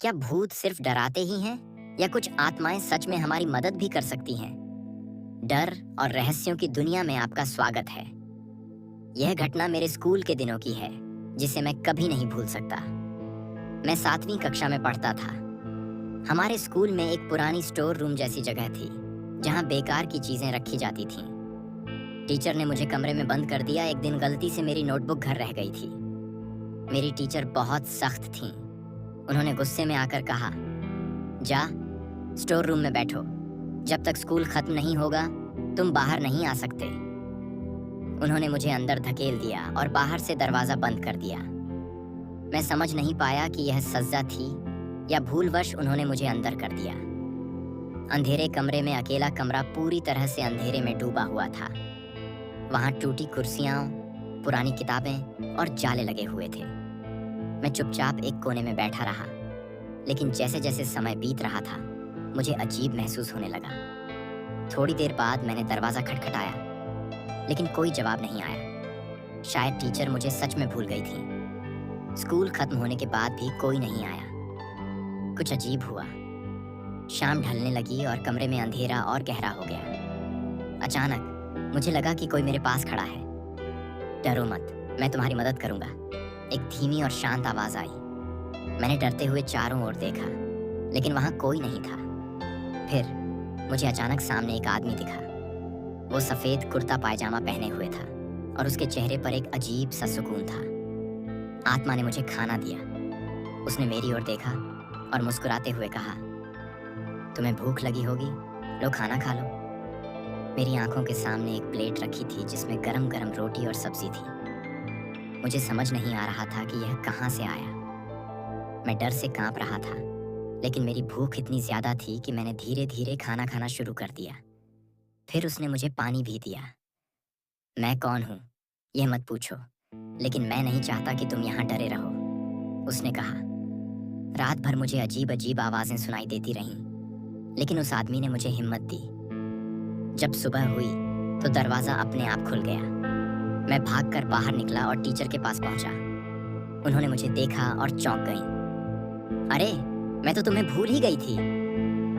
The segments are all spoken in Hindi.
क्या भूत सिर्फ डराते ही हैं या कुछ आत्माएं सच में हमारी मदद भी कर सकती हैं? डर और रहस्यों की दुनिया में आपका स्वागत है। यह घटना मेरे स्कूल के दिनों की है, जिसे मैं कभी नहीं भूल सकता। मैं 7वीं कक्षा में पढ़ता था। हमारे स्कूल में एक पुरानी स्टोर रूम जैसी जगह थी, जहां बेकार की चीजें रखी जाती थीं। टीचर ने मुझे कमरे में बंद कर दिया। एक दिन गलती से मेरी नोटबुक घर रह गई थी। मेरी टीचर बहुत सख्त थीं। उन्होंने गुस्से में आकर कहा, जा स्टोर रूम में बैठो, जब तक स्कूल खत्म नहीं होगा तुम बाहर नहीं आ सकते। उन्होंने मुझे अंदर धकेल दिया और बाहर से दरवाजा बंद कर दिया। मैं समझ नहीं पाया कि यह सजा थी या भूलवश उन्होंने मुझे अंदर कर दिया। अंधेरे कमरे में अकेला कमरा पूरी तरह से अंधेरे में डूबा हुआ था। वहां टूटी कुर्सियां, पुरानी किताबें और जाले लगे हुए थे। मैं चुपचाप एक कोने में बैठा रहा, लेकिन जैसे जैसे समय बीत रहा था मुझे अजीब महसूस होने लगा। थोड़ी देर बाद मैंने दरवाजा खटखटाया, लेकिन कोई जवाब नहीं आया। शायद टीचर मुझे सच में भूल गई थी। स्कूल खत्म होने के बाद भी कोई नहीं आया। कुछ अजीब हुआ। शाम ढलने लगी और कमरे में अंधेरा और गहरा हो गया। अचानक मुझे लगा कि कोई मेरे पास खड़ा है। डरो मत, मैं तुम्हारी मदद करूंगा, एक धीमी और शांत आवाज आई। मैंने डरते हुए चारों ओर देखा, लेकिन वहां कोई नहीं था। फिर मुझे अचानक सामने एक आदमी दिखा। वो सफेद कुर्ता पायजामा पहने हुए था और उसके चेहरे पर एक अजीब सा सुकून था। आत्मा ने मुझे खाना दिया। उसने मेरी ओर देखा और मुस्कुराते हुए कहा, तुम्हें भूख लगी होगी, लो खाना खा लो। मेरी आंखों के सामने एक प्लेट रखी थी जिसमें गरम गरम रोटी और सब्जी थी। मुझे समझ नहीं आ रहा था कि यह कहां से आया। मैं डर से कांप रहा था, लेकिन मेरी भूख इतनी ज्यादा थी कि मैंने धीरे धीरे खाना खाना शुरू कर दिया। फिर उसने मुझे पानी भी दिया। मैं कौन हूँ यह मत पूछो, लेकिन मैं नहीं चाहता कि तुम यहाँ डरे रहो, उसने कहा। रात भर मुझे अजीब अजीब आवाजें सुनाई देती रहीं, लेकिन उस आदमी ने मुझे हिम्मत दी। जब सुबह हुई तो दरवाजा अपने आप खुल गया। मैं भागकर बाहर निकला और टीचर के पास पहुंचा। उन्होंने मुझे देखा और चौंक गईं। अरे, मैं तो तुम्हें भूल ही गई थी।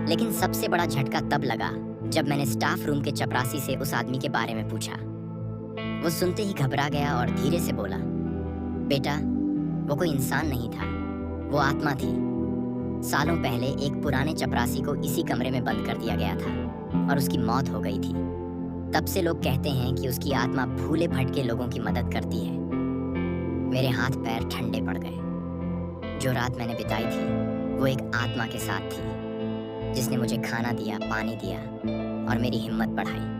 लेकिन सबसे बड़ा झटका तब लगा जब मैंने स्टाफ रूम के चपरासी से उस आदमी के बारे में पूछा। वो सुनते ही घबरा गया और धीरे से बोला, बेटा, वो कोई इंसान नहीं था, वो आत्मा थी। सालों पहले एक पुराने चपरासी को इसी कमरे में बंद कर दिया गया था और उसकी मौत हो गई थी। तब से लोग कहते हैं कि उसकी आत्मा भूले भटके लोगों की मदद करती है। मेरे हाथ पैर ठंडे पड़ गए। जो रात मैंने बिताई थी वो एक आत्मा के साथ थी, जिसने मुझे खाना दिया, पानी दिया और मेरी हिम्मत बढ़ाई।